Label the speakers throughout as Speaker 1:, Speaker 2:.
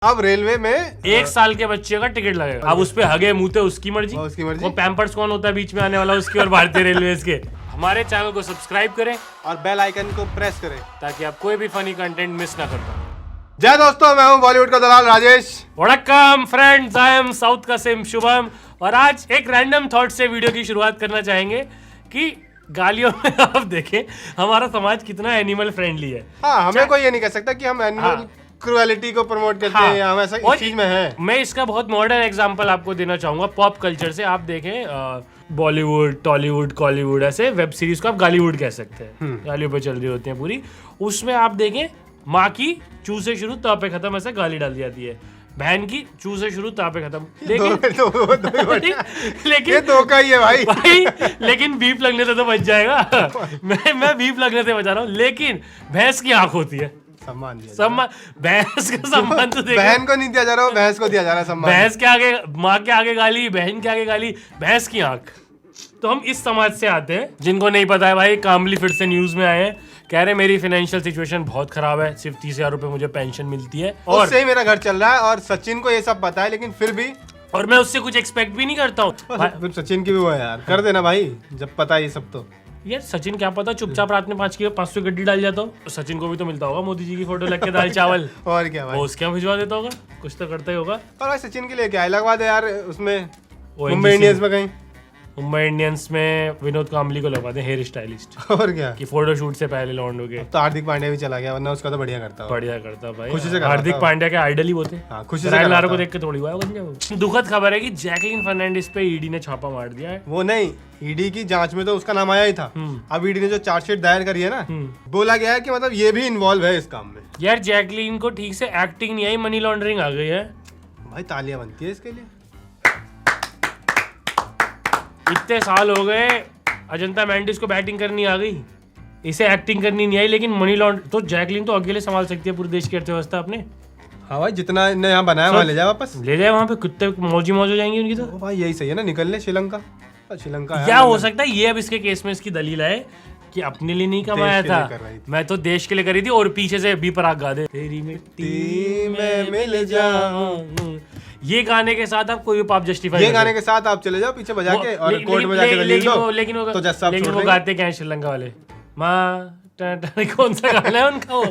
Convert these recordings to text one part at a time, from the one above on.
Speaker 1: अब रेलवे में
Speaker 2: 1 साल के बच्चे का टिकट लगेगा। अब उस पे हगे मुंहते उसकी मर्जी। वो पैम्पर्स कौन होता है बीच में आने वाला उसकी और भारतीय रेलवे के। हमारे चैनल को सब्सक्राइब करें
Speaker 1: और बेल आइकन को प्रेस करें
Speaker 2: ताकि आप कोई भी फनी कंटेंट मिस ना कर पाए।
Speaker 1: जय दोस्तों, मैं हूं बॉलीवुड का दलाल राजेश।
Speaker 2: वड़क्कम फ्रेंड्स, आई एम साउथ का सिम शुभम और आज एक रैंडम थॉट से वीडियो की शुरुआत करना चाहेंगे कि गालियों में आप देखें हमारा समाज कितना एनिमल फ्रेंडली है।
Speaker 1: हाँ, हमें कोई ये नहीं कह सकता कि हम एनिमल क्रुएलिटी को प्रमोट करते हैं या हम ऐसा इस चीज में है।
Speaker 2: मैं इसका बहुत मॉडर्न एग्जांपल आपको देना चाहूंगा पॉप कल्चर से। आप देखें बॉलीवुड, टॉलीवुड, कॉलीवुड, ऐसे वेब सीरीज को आप गालीवुड कह सकते हैं, गालियों पे चल रही होती हैं पूरी। उसमें आप देखें माँ की चू से शुरू ता पे खत्म ऐसे गाली डाल दी जाती है, बहन की चू से शुरू ता पे खत्म। लेकिन
Speaker 1: ये धोखा ही है भाई।
Speaker 2: लेकिन बीप लगने से तो बच जाएगा। मैं बीप लगने से बचा रहा हूँ। लेकिन भैंस की आंख होती है,
Speaker 1: सम्मान
Speaker 2: भैंस का सम्मान तो देखो।
Speaker 1: बहन को नहीं दिया जा रहा, भैंस को दिया जा रहा है सम्मान।
Speaker 2: भैंस के आगे, माँ के आगे गाली, बहन के आगे गाली, भैंस की आंख। तो हम इस समाज से आते हैं जिनको नहीं पता है भाई। कामली फिर से न्यूज में आए हैं, कह रहे मेरी फाइनेंशियल सिचुएशन बहुत खराब है, सिर्फ 30,000 रुपए मुझे पेंशन मिलती है और
Speaker 1: उससे ही मेरा घर चल रहा है। और सचिन को ये सब पता है, लेकिन फिर भी
Speaker 2: और मैं उससे कुछ एक्सपेक्ट भी नहीं करता हूँ।
Speaker 1: फिर सचिन की भी वो है यार, कर देना भाई जब पता है ये सब। तो
Speaker 2: यार सचिन क्या पता चुपचाप रात में 500 गड्डी डाल जाता हो। सचिन को भी तो मिलता होगा मोदी जी की फोटो लग के दाल चावल।
Speaker 1: और क्या भाई,
Speaker 2: वो उसके यहाँ भिजवा देता होगा, कुछ तो करता ही होगा।
Speaker 1: और भाई सचिन के लिए क्या है, लगवा दे यार उसमें मुंबई इंडियंस में कहीं।
Speaker 2: मुंबई इंडियंस में विनोद कामली को लगवा दे हेयर स्टाइलिस्ट।
Speaker 1: और क्या
Speaker 2: कि फोटो शूट से पहले लौंड हो गए।
Speaker 1: तो हार्दिक पांड्या भी चला गया, वरना उसका तो बढ़िया करता है।
Speaker 2: बढ़िया करता भाई,
Speaker 1: खुशी से
Speaker 2: हार्दिक पांड्या के आइडल ही वो थे।
Speaker 1: हाँ, खुशी से
Speaker 2: लारो को देख के थोड़ी हुआ है। दुखद खबर है कि जैकलीन फर्नांडिस पे ईडी ने छापा मार दिया है।
Speaker 1: वो नहीं, ईडी की जांच में तो उसका नाम आया ही था। अब ईडी ने जो चार्जशीट दायर करी है ना, बोला गया है कि मतलब ये भी इन्वॉल्व है इस काम में।
Speaker 2: यार जैकलीन को ठीक से एक्टिंग नहीं आई, मनी लॉन्ड्रिंग आ गई है
Speaker 1: भाई। तालियां बनती है इसके लिए।
Speaker 2: इतने साल हो गए, अजंता मेंडिस को बैटिंग करनी आ गई, इसे एक्टिंग करनी नहीं आई, लेकिन मनी लॉन्ड्रिंग तो जैकलीन तो अकेले संभाल सकती है पूरे देश की अर्थव्यवस्था अपने।
Speaker 1: हाँ भाई, जितना इन्हें यहाँ बनाया वहाँ ले जाए वापस,
Speaker 2: ले जाए वहाँ पे, कुत्ते मौज हो जाएंगी उनकी। तो
Speaker 1: भाई यही सही है ना, निकल ले श्रीलंका। श्रीलंका
Speaker 2: क्या हो सकता है, ये अब इसके केस में इसकी दलील है कि अपने लिए नहीं कमाया था, मैं तो देश के लिए करी थी। और पीछे से बी पराग गा दे, तेरी मिट्टी में मिल जाऊं। ये गाने के साथ आप कोई भी पाप जस्टिफाई,
Speaker 1: ये गाने के साथ आप चले जाओ पीछे बजा के और कोर्ट में जाके दलील दो।
Speaker 2: लेकिन वो गाते क्या है श्रीलंका वाले? माँ कौन सा गाना है उनका वो?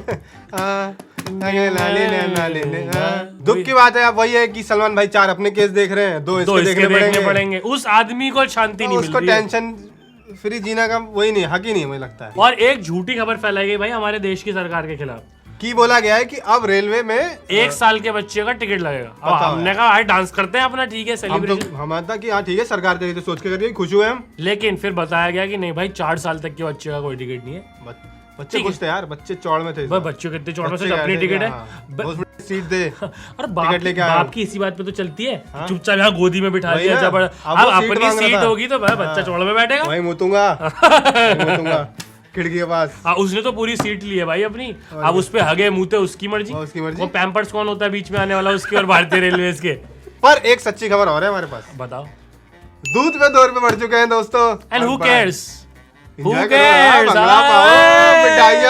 Speaker 1: दुख की बात है अब वही है कि सलमान भाई 4 अपने केस देख रहे हैं, 2 इसके देखने पड़ेंगे।
Speaker 2: उस आदमी को शांति नहीं मिल रही है,
Speaker 1: उसको टेंशन फ्री जीना का वही नहीं, हक ही नहीं मुझे लगता है।
Speaker 2: और एक झूठी खबर फैलाई गई भाई हमारे देश की सरकार के खिलाफ
Speaker 1: की बोला गया है कि अब रेलवे में
Speaker 2: 1 साल के बच्चे का टिकट लगेगा। अब हमने कहा भाई डांस करते हैं अपना, ठीक है सेलिब्रेशन।
Speaker 1: हमारा था कि हाँ ठीक है, सरकार के लिए सोच के करिए, खुश हुए हम।
Speaker 2: लेकिन फिर बताया गया कि नहीं भाई 4 साल तक के बच्चे का कोई टिकट नहीं है।
Speaker 1: बच्चे खुश थे यार, बच्चे चौड़ में थे।
Speaker 2: बच्चों कितने चौड़ में से अपनी टिकट है,
Speaker 1: सीट दे।
Speaker 2: और बाप की इसी बात पे तो चलती है, चुपचाप यहाँ गोदी में बिठा दिया। अब अपनी सीट होगी तो बच्चा चौड़ में बैठेगा,
Speaker 1: वही मुतूंगा खिड़की के पास।
Speaker 2: उसने तो पूरी सीट ली है भाई अपनी। अब उस पे हगे मुंहते उसकी मर्जी। वो पैम्पर्स कौन होता है बीच में आने वाला उसकी और भारतीय रेलवे के।
Speaker 1: पर एक सच्ची खबर और है हमारे पास,
Speaker 2: बताओ।
Speaker 1: दूध पे 2 रुपए बढ़ चुके हैं दोस्तों।
Speaker 2: एंड हु केयर्स,
Speaker 1: मिठाइयां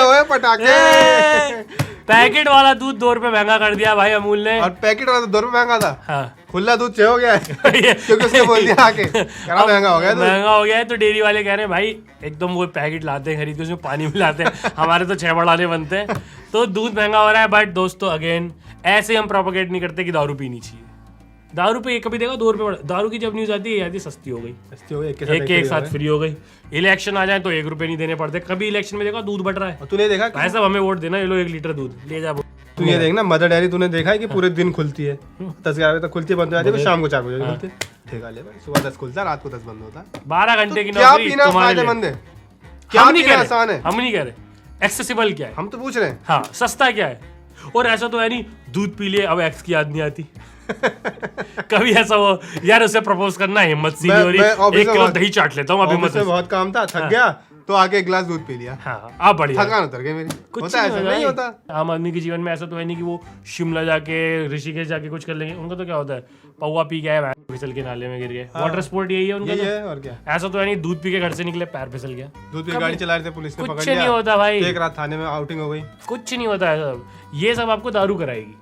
Speaker 1: हुए पटाखे।
Speaker 2: पैकेट वाला दूध 2 रुपए महंगा कर दिया भाई अमूल ने।
Speaker 1: और पैकेट वाला 2 रुपए महंगा था।
Speaker 2: हाँ।
Speaker 1: खुला दूध 6 हो गया है क्योंकि उसने बोल दिया आके महंगा हो गया,
Speaker 2: महंगा हो गया है। तो डेयरी वाले कह रहे हैं भाई एकदम वो पैकेट लाते हैं खरीद के, उसमें पानी मिलाते हैं, हमारे तो 6 बढ़ाने बनते हैं, तो दूध महंगा हो रहा है। बट दोस्तों अगेन ऐसे हम प्रोपोगेट नहीं करते कि दारू पीनी चाहिए। दारू पे कभी देखा 2 रुपए, दारू की जब न्यूज आती है आती सस्ती हो गई, एक साथ फ्री हो गई। इलेक्शन आ जाए तो 1 रुपए नहीं देने पड़ते। कभी इलेक्शन में देखा दूध बढ़ रहा है?
Speaker 1: तूने देखा
Speaker 2: भाई साहब हमें वोट देना, ये लो 1 लीटर दूध ले जा।
Speaker 1: तू ये देखना, मदर डेयरी तूने देखा है कि पूरे दिन खुलती है, 10-11 बजे तक खुलती है, बंद हो जाती है, शाम को 4 बजे खुलती है। ठेका ले भाई, सुबह 10 खुलता है, रात को 10 बंद होता है।
Speaker 2: 12 घंटे की
Speaker 1: क्या पीना फायदेमंद है, क्या पीना आसान है?
Speaker 2: हम नहीं कह रहे एक्सेसिबल क्या है,
Speaker 1: हम तो पूछ रहे हैं।
Speaker 2: हाँ सस्ता क्या है। और ऐसा तो है नहीं दूध पी लिए अब एक्स की याद नहीं आती। कभी ऐसा हो यार उसे प्रपोज करना हिम्मत सी नहीं हो रही, 1 किलो दही चाट लेता हूँ अभी,
Speaker 1: मुझसे बहुत काम था, थक गया तो आके 1 गिलास दूध पी लिया।
Speaker 2: हाँ, आप बढ़िया,
Speaker 1: थकान उतर गई मेरी।
Speaker 2: कुछ
Speaker 1: होता ऐसा नहीं होता
Speaker 2: आम आदमी के जीवन में। ऐसा तो है नहीं कि वो शिमला जाके ऋषिकेश जाके कुछ कर लेंगे। उनका तो क्या होता है, पौवा पी गया फिसल के नाले में गिर गए, वाटर स्पोर्ट यही है उनका।
Speaker 1: और क्या,
Speaker 2: ऐसा तो है नहीं दूध पी के घर से निकले पैर फिसल गया,
Speaker 1: दूध पी गाड़ी चला रहे थे, पुलिस ने पकड़ लिया।
Speaker 2: कुछ नहीं होता भाई,
Speaker 1: 1 रात थाने में आउटिंग हो गई,
Speaker 2: कुछ नहीं होता है। ये सब आपको दारू कराएगी।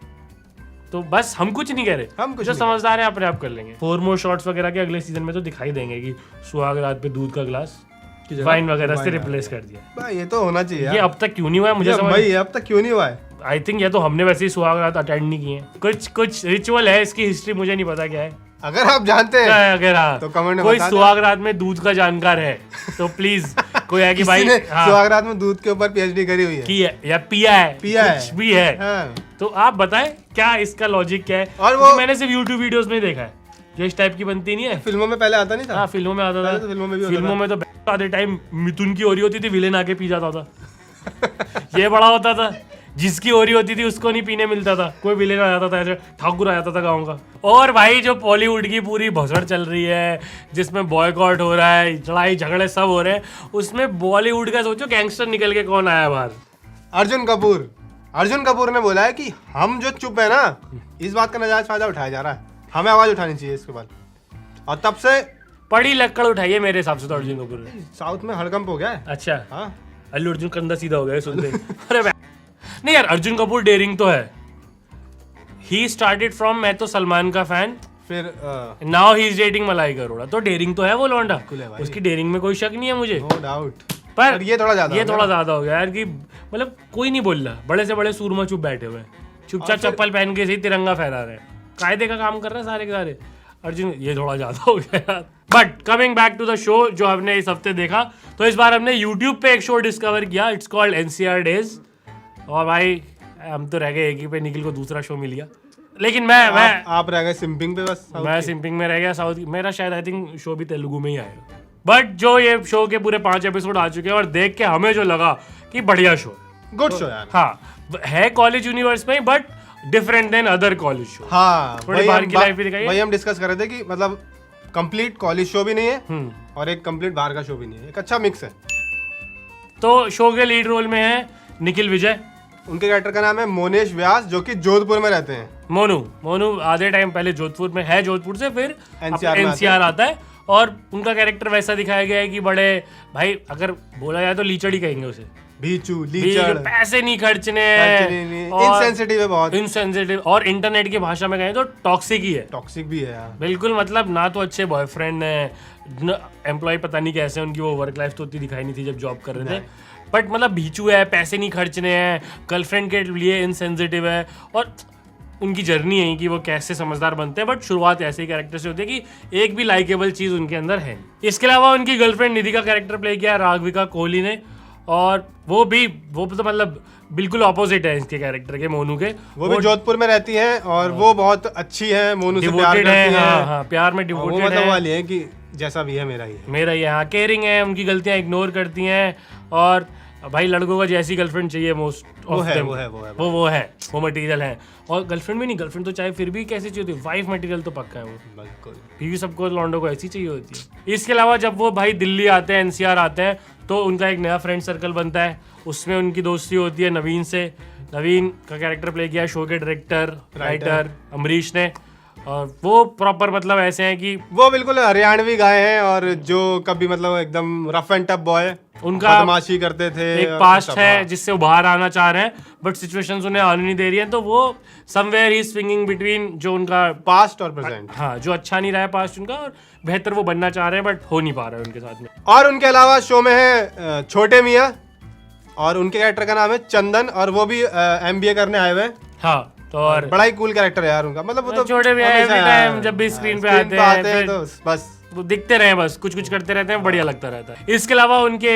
Speaker 2: तो बस हम कुछ नहीं कह रहे,
Speaker 1: हम कुछ
Speaker 2: जो
Speaker 1: नहीं
Speaker 2: समझदार है अपने आप कर लेंगे। 4 मोर शॉट्स वगैरह के अगले सीजन में तो दिखाई देंगे कि सुहाग रात पे दूध का ग्लास वाइन वगैरह से रिप्लेस कर दिया।
Speaker 1: भाई ये तो होना चाहिए
Speaker 2: ये
Speaker 1: यार।
Speaker 2: अब तक क्यों नहीं हुआ है मुझे समझ।
Speaker 1: भाई अब तक क्यों नहीं हुआ है?
Speaker 2: आई थिंक ये तो हमने वैसे ही सुहाग रात अटेंड नहीं किए हैं। कुछ रिचुअल है, इसकी हिस्ट्री मुझे नहीं पता क्या है।
Speaker 1: अगर आप जानते
Speaker 2: क्या
Speaker 1: हैं
Speaker 2: है अगर हाँ
Speaker 1: तो कमेंट में
Speaker 2: कोई
Speaker 1: बता
Speaker 2: सुहाग रात में दूध का जानकार है तो प्लीज कोई है कि भाई
Speaker 1: किसी ने
Speaker 2: हाँ,
Speaker 1: सुहागरात में दूध के ऊपर पीएचडी करी हुई है,
Speaker 2: की है या पिया है, कुछ भी है,
Speaker 1: हाँ।
Speaker 2: तो आप बताएं क्या इसका लॉजिक क्या है।
Speaker 1: और वो-
Speaker 2: क्योंकि मैंने सिर्फ यूट्यूब वीडियोस में देखा है, जो इस टाइप की बनती नहीं है।
Speaker 1: फिल्मों में पहले आता नहीं था?
Speaker 2: हाँ फिल्मों में आता
Speaker 1: पहले
Speaker 2: था,
Speaker 1: तो फिल्मों में भी होता
Speaker 2: फिल्मों में तो आधे टाइम मिथुन की ओरी होती थी, विलेन आके पी जाता था। ये बड़ा होता था, जिसकी ओरी होती थी उसको नहीं पीने मिलता था, कोई विलेन आ जाता था, ऐसे ठाकुर आ जाता था गाँव का। और भाई जो बॉलीवुड की पूरी भसड़ चल रही है, जिसमें बॉयकॉट हो रहा है, लड़ाई झगड़े सब हो रहे हैं, उसमें बॉलीवुड का सोचो गैंगस्टर निकल के कौन आया बाहर।
Speaker 1: अर्जुन कपूर ने बोला है कि हम जो चुप है ना, इस बात का नाजायज फायदा उठाया जा रहा है, हमें आवाज उठानी चाहिए इसके बाद। और तब से
Speaker 2: बड़ी लक्कड़ उठाई है मेरे हिसाब से तो अर्जुन कपूर ने।
Speaker 1: साउथ में हड़कंप हो गया है।
Speaker 2: अच्छा,
Speaker 1: हाँ
Speaker 2: अल्लू अर्जुन कंधा सीधा हो गया है सुनते ही। अरे नहीं यार, अर्जुन कपूर डेयरिंग तो है। ही स्टार्टेड फ्रॉम मैं तो सलमान का फैन,
Speaker 1: फिर
Speaker 2: नाउ ही इज डेटिंग मलाई अरोड़ा, तो डेयरिंग तो है वो लौंडा,
Speaker 1: है भाई।
Speaker 2: उसकी डेयरिंग में कोई शक नहीं है मुझे।
Speaker 1: नो डाउट,
Speaker 2: पर
Speaker 1: ये थोड़ा ज्यादा
Speaker 2: हो गया यार कि मतलब कोई नहीं बोल रहा, बड़े से बड़े सूरमा चुप बैठे हुए हैं, चुपचाप चप्पल पहन के सही तिरंगा फहरा रहे हैं, कायदे का काम कर रहे हैं सारे के सारे। अर्जुन ये थोड़ा ज्यादा हो गया यार। But coming back to the show, जो हमने इस हफ्ते देखा, तो इस बार हमने यूट्यूब पे एक शो डिस्कवर किया, इट्स कॉल्ड NCR डेज। और भाई हम तो रह गए एक ही पे, निखिल को दूसरा शो मिल गया, लेकिन मैं
Speaker 1: आप रह गए सिंपिंग पे बस।
Speaker 2: मैं सिंपिंग में रह गया। साउथ मेरा शायद आई थिंक शो भी तेलुगु में ही आएगा। बट जो ये शो के पूरे 5 एपिसोड आ चुके हैं और देख के हमें जो लगा कि बढ़िया शो,
Speaker 1: गुड शो यार।
Speaker 2: हाँ है कॉलेज यूनिवर्स में, but different than other college show.
Speaker 1: हाँ
Speaker 2: थोड़ी बाहर की लाइफ भी दिखाई है।
Speaker 1: वही हम डिस्कस कर रहे थे कि मतलब कंप्लीट कॉलेज शो भी नहीं है और एक कंप्लीट बाहर का शो भी नहीं है, एक अच्छा मिक्स है।
Speaker 2: तो शो के लीड रोल में है निखिल विजय,
Speaker 1: उनके कैरेक्टर का नाम है मोनेश व्यास, जो कि जोधपुर में रहते हैं।
Speaker 2: मोनू आधे टाइम पहले जोधपुर में है, जोधपुर से फिर
Speaker 1: NCR में
Speaker 2: NCR आता है। और उनका कैरेक्टर वैसा दिखाया गया है कि बड़े भाई, अगर बोला जाए तो लीचड़ ही कहेंगे उसे,
Speaker 1: भीचू लीचड़,
Speaker 2: पैसे नहीं खर्चने,
Speaker 1: इनसेंसिटिव है बहुत,
Speaker 2: इनसेंसिटिव, और इंटरनेट की भाषा में कहें तो टॉक्सिक ही है,
Speaker 1: टॉक्सिक भी है यार।
Speaker 2: बिल्कुल, मतलब ना तो अच्छे बॉयफ्रेंड है, एम्प्लॉय पता नहीं कैसे, उनकी वो वर्क लाइफ तो उतनी दिखाई नहीं थी जब जॉब कर रहे थे, बट मतलब भीचू है, पैसे नहीं खर्चने हैं, गर्लफ्रेंड के लिए इनसेंसिटिव है, और उनकी जर्नी है कि वो कैसे समझदार बनते हैं। बट शुरुआत ऐसे ही कैरेक्टर से होती है कि एक भी लाइकेबल चीज उनके अंदर है। इसके अलावा उनकी गर्लफ्रेंड निधि का कैरेक्टर प्ले किया राघविका कोहली ने, और वो तो मतलब बिल्कुल ऑपोजिट है इसके कैरेक्टर के, मोनू के।
Speaker 1: वो भी जोधपुर में रहती हैं और वो बहुत अच्छी है, मोनू से प्यार करती हैं।
Speaker 2: हाँ, प्यार में डिवोटेड है।
Speaker 1: मतलब वाली है कि जैसा भी है मेरा ही है,
Speaker 2: मेरा ही है, हाँ, केयरिंग है, उनकी गलतियां इग्नोर करती हैं, और भाई लड़कों को जैसी गर्लफ्रेंड चाहिए मोस्ट ऑफ देम वो मटेरियल है। और गर्लफ्रेंड भी नहीं, गर्लफ्रेंड तो चाहे फिर भी कैसी चाहिए होती है, वाइफ मटेरियल तो पक्का है वो,
Speaker 1: बिल्कुल।
Speaker 2: बीवी सबको लौंडों को ऐसी चाहिए होती है। इसके अलावा जब वो भाई दिल्ली आते हैं, NCR आते हैं, तो उनका एक नया फ्रेंड सर्कल बनता है, उसमें उनकी दोस्ती होती है नवीन से। नवीन का कैरेक्टर प्ले किया शो के डायरेक्टर राइटर अमरीश ने, और वो प्रॉपर मतलब ऐसे हैं कि
Speaker 1: वो बिल्कुल हरियाणवी गाय हैं, और जो कभी मतलब एकदम रफ एंड टफ बॉय,
Speaker 2: उनका
Speaker 1: बदमाशी करते थे,
Speaker 2: एक पास्ट है जिससे वो बाहर आना चाह रहे हैं, बट सिचुएशंस उन्हें आने नहीं दे रही हैं, तो वो समवेयर ही स्विंगिंग बिटवीन जो उनका
Speaker 1: पास्ट और प्रेजेंट,
Speaker 2: हाँ, जो अच्छा नहीं रहा है पास्ट उनका, और बेहतर वो बनना चाह रहे हैं, बट हो नहीं पा रहा है उनके साथ में।
Speaker 1: और उनके अलावा शो में है छोटे मियाँ, और उनके कैरेक्टर का नाम है चंदन, और वो भी MBA करने आए हुए हैं।
Speaker 2: हाँ, तो और
Speaker 1: बड़ा ही कूल कैरेक्टर है यार उनका, मतलब वो तो
Speaker 2: छोटे भी एवरी टाइम जब भी स्क्रीन पे आते हैं
Speaker 1: तो बस
Speaker 2: वो दिखते रहे, बस कुछ करते रहते हैं, बढ़िया लगता रहता है। इसके अलावा उनके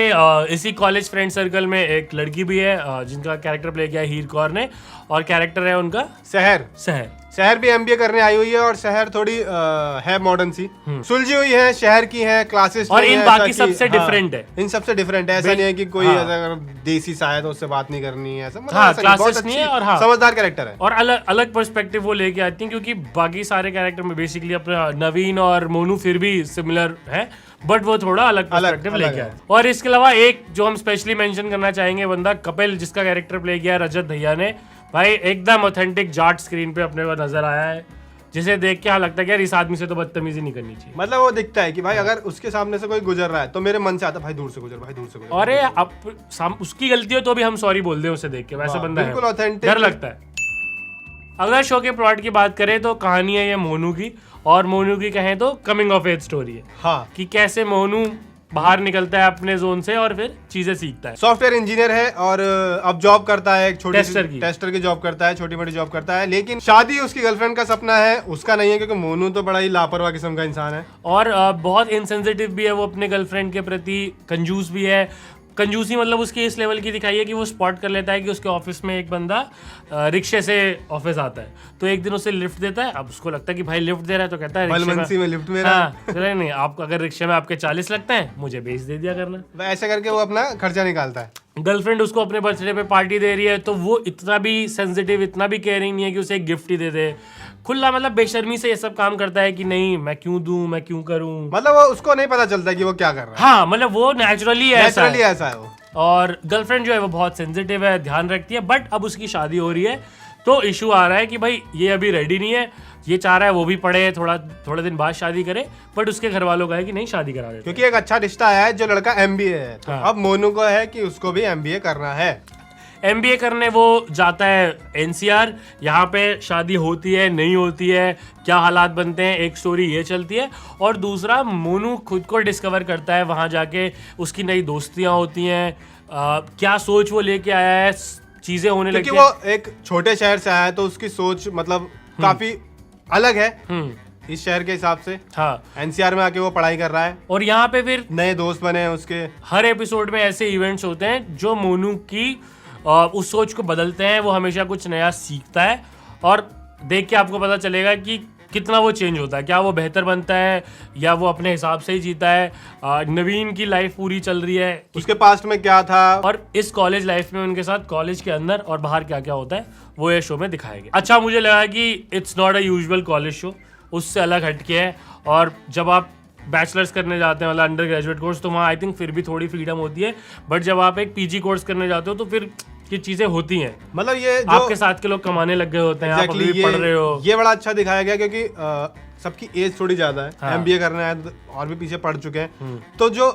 Speaker 2: इसी कॉलेज फ्रेंड सर्कल में एक लड़की भी है, जिनका कैरेक्टर प्ले किया हीर कौर ने, और कैरेक्टर है उनका शहर
Speaker 1: भी MBA करने आई हुई है, और शहर थोड़ी है मॉडर्न सी, सुलझी हुई है, शहर की है, क्लासेस,
Speaker 2: और इन बाकी सबसे डिफरेंट है,
Speaker 1: इन सबसे डिफरेंट है। ऐसा नहीं है कि कोई अगर देसी सा है तो उससे बात नहीं करनी है, ऐसा मतलब
Speaker 2: हाँ,
Speaker 1: ऐसा नहीं, बहुत
Speaker 2: क्लासेस नहीं है, और हाँ,
Speaker 1: समझदार कैरेक्टर है,
Speaker 2: और अलग पर्सपेक्टिव वो लेके आती हैं, क्योंकि बाकी सारे कैरेक्टर में बेसिकली अपना नवीन और मोनू फिर भी सिमिलर है, बट वो थोड़ा अलग पर्सपेक्टिव लेके आए। और इसके अलावा एक जो हम स्पेशली मेंशन करना चाहेंगे बंदा, कपिल, जिसका कैरेक्टर प्ले किया है रजत भैया ने, भाई एकदम ऑथेंटिक जाट स्क्रीन पे अपने को नजर आया है, जिसे देख के लगता है कि यार इस आदमी से तो बदतमीजी नहीं करनी चाहिए।
Speaker 1: मतलब वो दिखता है कि भाई अगर उसके सामने से कोई गुजर रहा है तो मेरे मन से आता है भाई दूर से गुजर, भाई दूर से गुजर।
Speaker 2: अरे अब उसकी गलती हो तो भी हम सॉरी बोल दें उसे देख के, वैसा बंदा है,
Speaker 1: बिल्कुल ऑथेंटिक,
Speaker 2: डर लगता है। अगर शो के प्लॉट की बात करें तो कहानी है ये मोनू की, और मोनू की कहें तो कमिंग ऑफ एज स्टोरी है
Speaker 1: हाँ,
Speaker 2: कि कैसे मोनू बाहर निकलता है अपने जोन से और फिर चीजें सीखता है।
Speaker 1: सॉफ्टवेयर इंजीनियर है और अब जॉब करता है, एक छोटी
Speaker 2: टेस्टर
Speaker 1: की जॉब करता है, छोटी मोटी जॉब करता है, लेकिन शादी उसकी गर्लफ्रेंड का सपना है, उसका नहीं है, क्योंकि मोनू तो बड़ा ही लापरवाह किस्म का इंसान है
Speaker 2: और बहुत इनसेंसिटिव भी है वो अपने गर्लफ्रेंड के प्रति, कंजूस भी है। कंजूसी मतलब उसकी इस लेवल की दिखाई है कि वो स्पॉट कर लेता है कि उसके ऑफिस में एक बंदा रिक्शे से ऑफिस आता है, तो एक दिन उसे लिफ्ट देता है। अब उसको लगता है कि भाई लिफ्ट दे रहा है, तो कहता है
Speaker 1: बलमनसी में लिफ्ट में
Speaker 2: हाँ, नहीं आपको अगर रिक्शे में आपके 40 लगते हैं मुझे 20 दे दिया करना।
Speaker 1: ऐसे करके वो अपना खर्चा निकालता है।
Speaker 2: गर्लफ्रेंड उसको अपने बर्थडे पे पार्टी दे रही है, तो वो इतना भी सेंसिटिव, इतना भी केयरिंग नहीं है कि उसे एक गिफ्ट ही दे दे। खुला मतलब बेशर्मी से ये सब काम करता है कि नहीं मैं क्यों दूं, मैं क्यों करूं,
Speaker 1: मतलब वो उसको नहीं पता चलता कि वो क्या कर रहा है।
Speaker 2: हाँ मतलब वो नेचुरली ऐसा
Speaker 1: है वो।
Speaker 2: और गर्लफ्रेंड जो है वो बहुत सेंसिटिव है, ध्यान रखती है, बट अब उसकी शादी हो रही है तो इशू आ रहा है कि भाई ये अभी रेडी नहीं है, ये चाह रहा है वो भी पढ़े, थोड़े दिन बाद शादी करे, बट उसके घर वालों का है कि नहीं शादी करा देते,
Speaker 1: क्योंकि एक अच्छा रिश्ता है जो लड़का MBA है, तो
Speaker 2: हाँ।
Speaker 1: अब मोनू को है कि उसको भी MBA करना है।
Speaker 2: MBA करने वो जाता है NCR, यहाँ पे शादी होती है नहीं होती है, क्या हालात बनते हैं, एक स्टोरी ये चलती है। और दूसरा मोनू खुद को डिस्कवर करता है वहाँ जाके, उसकी नई दोस्तियाँ होती हैं, क्या सोच वो लेके आया है, चीजें होने लगती
Speaker 1: क्योंकि वो एक छोटे शहर से आया है तो उसकी सोच मतलब काफी अलग है इस शहर के हिसाब से।
Speaker 2: हाँ,
Speaker 1: NCR में आके वो पढ़ाई कर रहा है
Speaker 2: और यहाँ पे फिर
Speaker 1: नए दोस्त बने हैं उसके।
Speaker 2: हर एपिसोड में ऐसे इवेंट्स होते हैं जो मोनू की उस सोच को बदलते हैं। वो हमेशा कुछ नया सीखता है और देख के आपको पता चलेगा कि कितना वो चेंज होता है, क्या वो बेहतर बनता है या वो अपने हिसाब से ही जीता है। नवीन की लाइफ पूरी चल रही है,
Speaker 1: उसके पास्ट में क्या था,
Speaker 2: और इस कॉलेज लाइफ में उनके साथ कॉलेज के अंदर और बाहर क्या क्या होता है वो ये शो में दिखाया गया। अच्छा, मुझे लगा कि it's not a usual college show, उससे अलग हटके है। और जब आप बैचलर्स करने जाते हैं मतलब अंडर ग्रेजुएट कोर्स, तो वहाँ आई थिंक फिर भी थोड़ी फ्रीडम होती है, बट जब आप एक PG कोर्स करने जाते हो तो फिर ये चीजें होती हैं।
Speaker 1: मतलब ये जो
Speaker 2: आपके साथ के लोग कमाने लग गए होते हैं, आप अभी पढ़ रहे हो।
Speaker 1: ये बड़ा अच्छा दिखाया गया क्योंकि सबकी एज थोड़ी ज्यादा है।
Speaker 2: हाँ।
Speaker 1: MBA करना है और भी पीछे पढ़ चुके हैं, तो जो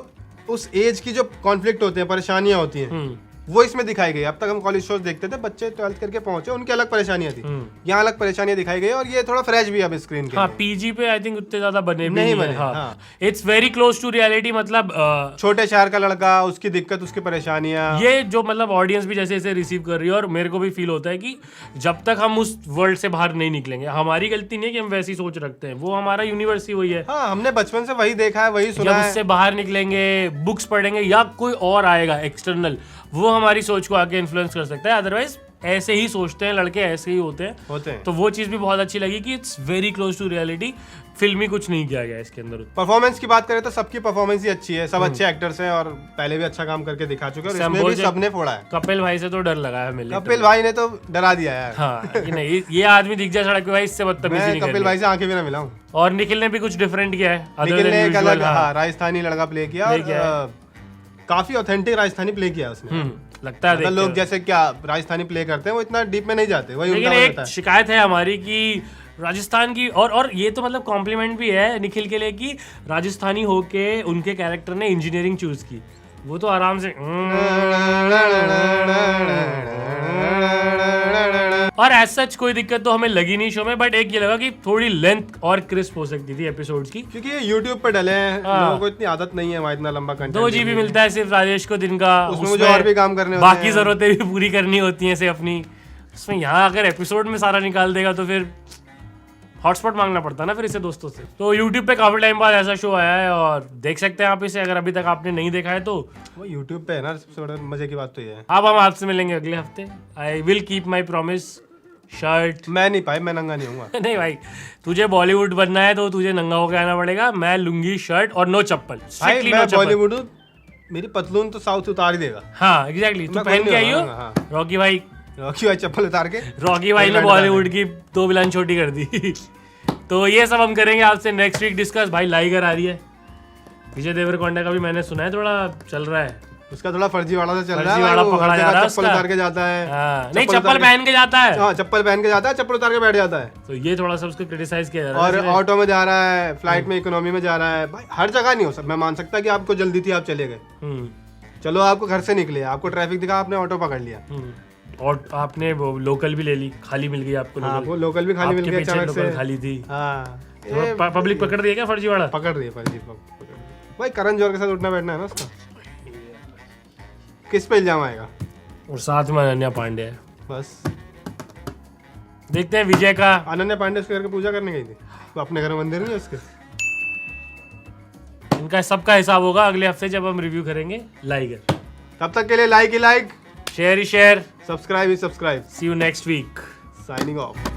Speaker 1: उस एज की जो कॉन्फ्लिक्ट होते हैं, परेशानियां होती हैं, वो इसमें दिखाई गई। अब तक हम कॉलेज शोज देखते थे, बच्चे 12th करके पहुंचे, उनकी अलग परेशानियां थी, यहाँ अलग परेशानियां दिखाई गई और ये थोड़ा फ्रेश भी है अब स्क्रीन के।
Speaker 2: हाँ, PG पे आई थिंक उतने ज्यादा बने भी
Speaker 1: नहीं
Speaker 2: नहीं
Speaker 1: बने,
Speaker 2: हाँ।
Speaker 1: हाँ।
Speaker 2: It's very close to reality, मतलब
Speaker 1: छोटे शहर का लड़का, उसकी दिक्कत, उसकी परेशानियां,
Speaker 2: ये जो मतलब ऑडियंस भी जैसे जैसे रिसीव कर रही है, और मेरे को भी फील होता है कि जब तक हम उस वर्ल्ड से बाहर नहीं निकलेंगे, हमारी गलती नहीं है कि हम वैसी सोच रखते हैं, वो हमारा यूनिवर्स ही वही है।
Speaker 1: हाँ, हमने बचपन से वही देखा है, वही सुना
Speaker 2: जब
Speaker 1: है।
Speaker 2: उससे बाहर निकलेंगे, बुक्स पढ़ेंगे या कोई और आएगा एक्सटर्नल, वो हमारी सोच को आगे इन्फ्लुएंस कर सकता है। अदरवाइज ऐसे ही सोचते हैं लड़के, ऐसे ही होते हैं। तो वो चीज़ भी बहुत अच्छी लगी कि it's very close to reality. फिल्मी कुछ नहीं किया गया इसके अंदर।
Speaker 1: परफॉर्मेंस की बात करें तो सबकी परफॉर्मेंस ही अच्छी है, सब अच्छे एक्टर्स हैं और पहले भी अच्छा काम करके दिखा चुके हैं और इसमें भी सबने फोड़ा है।
Speaker 2: कपिल भाई से तो डर लगा है मिले।
Speaker 1: कपिल भाई ने तो डरा दिया यार।
Speaker 2: हाँ, कि नहीं ये आदमी दिख जाए सड़क पे भाई, इससे बदतमीजी नहीं करनी।
Speaker 1: कपिल भाई से आंखें भी ना मिलाऊं।
Speaker 2: और निखिल ने भी कुछ डिफरेंट किया है।
Speaker 1: निखिल ने एक अलग राजस्थानी लड़का प्ले किया और काफी ऑथेंटिक राजस्थानी प्ले किया उसने।
Speaker 2: लगता है
Speaker 1: लोग जैसे क्या राजस्थानी प्ले करते हैं वो इतना डीप में नहीं जाते, वही
Speaker 2: लेकिन एक शिकायत है हमारी कि राजस्थान की, और ये तो मतलब कॉम्प्लीमेंट भी है निखिल के लिए कि राजस्थानी होके उनके कैरेक्टर ने इंजीनियरिंग चूज की। वो तो आराम से और एज सच कोई दिक्कत तो हमें लगी नहीं शो में, बट एक ये लगा कि थोड़ी लेंथ और क्रिस्प हो सकती थी एपिसोड्स की,
Speaker 1: क्योंकि ये YouTube पे डले हैं। लोगों को इतनी आदत नहीं है वहाँ इतना लंबा कंटेंट।
Speaker 2: 2 GB मिलता है सिर्फ राजेश को दिन का,
Speaker 1: उसमें मुझे और भी काम करने होते हैं,
Speaker 2: बाकी जरूरतें भी पूरी करनी होती हैं से अपनी। उसमें यहाँ अगर एपिसोड में सारा निकाल देगा तो फिर हॉटस्पॉट मांगना पड़ता है ना फिर इसे दोस्तों से। तो YouTube पे काफी टाइम बाद ऐसा शो आया है और देख सकते हैं आप इसे, अगर अभी तक आपने नहीं देखा है तो।
Speaker 1: वो YouTube पे है ना, सबसे बड़ा मजे की बात तो ये है।
Speaker 2: अब हम आपसे मिलेंगे अगले हफ्ते। I will keep my promise. Shirt
Speaker 1: मैं नहीं पाई, मैं नंगा नहीं हूँ।
Speaker 2: नहीं भाई, तुझे बॉलीवुड बनना है तो तुझे नंगा होकर आना पड़ेगा। मैं लुंगी, शर्ट और नो चप्पल।
Speaker 1: भाई मैं बॉलीवुड हूँ, मेरी पतलून तो साउथ उतार ही देगा।
Speaker 2: हाँ एग्जैक्टली, तू पहन के आई हो। रॉकी भाई
Speaker 1: चप्पल उतार के,
Speaker 2: रॉकी भाई ने बॉलीवुड की 2 बिलान छोटी कर दी। तो ये सब हम करेंगे आपसे नेक्स्ट वीक डिस्कस। भाई लाइगर आ रही है, विजय देवरकोंडा का भी मैंने सुना है थोड़ा चल रहा है,
Speaker 1: उसका थोड़ा फर्जी वाला से चल रहा है,
Speaker 2: पकड़ा जा रहा है,
Speaker 1: चप्पल उतार के जाता है।
Speaker 2: नहीं चप्पल पहन के जाता है।
Speaker 1: हाँ, चप्पल पहन के जाता है, चप्पल उतार के बैठ जाता है।
Speaker 2: तो ये थोड़ा सा उसको क्रिटिसाइज किया जा रहा है।
Speaker 1: और ऑटो में जा रहा है, फ्लाइट में इकोनॉमी में जा रहा है। भाई हर जगह नहीं हो सकता। मैं मान सकता कि आपको जल्दी थी, आप चले गए, चलो आपको घर से निकले, आपको ट्रैफिक दिखा, आपने ऑटो पकड़ लिया,
Speaker 2: और आपने वो लोकल भी ले ली, खाली मिल गई आपको
Speaker 1: हाँ,
Speaker 2: लोकल।
Speaker 1: वो लोकल भी खाली मिल
Speaker 2: आपके
Speaker 1: गया
Speaker 2: पीछे
Speaker 1: अचानक से।
Speaker 2: लोकल खाली थी।
Speaker 1: हाँ,
Speaker 2: पब्लिक पकड़ रही है क्या फर्जीवाड़ा?
Speaker 1: पकड़ रही है फर्जी, पकड़ रही है। भाई करण जौहर के साथ उठना बैठना है ना उसका, किस पे इल्जाम आएगा?
Speaker 2: और साथ में अनन्या पांडे है।
Speaker 1: बस
Speaker 2: देखते हैं विजय का।
Speaker 1: अनन्या पांडे उसके घर के पूजा करने गई थी, तो अपने घर में मंदिर नहीं है उसके।
Speaker 2: इनका सबका हिसाब होगा अगले हफ्ते जब हम रिव्यू करेंगे लाइगर।
Speaker 1: तब तक के लिए लाइक ही लाइक,
Speaker 2: शेयर ही शेयर।
Speaker 1: सब्सक्राइब ही subscribe.
Speaker 2: See you next week.
Speaker 1: Signing of.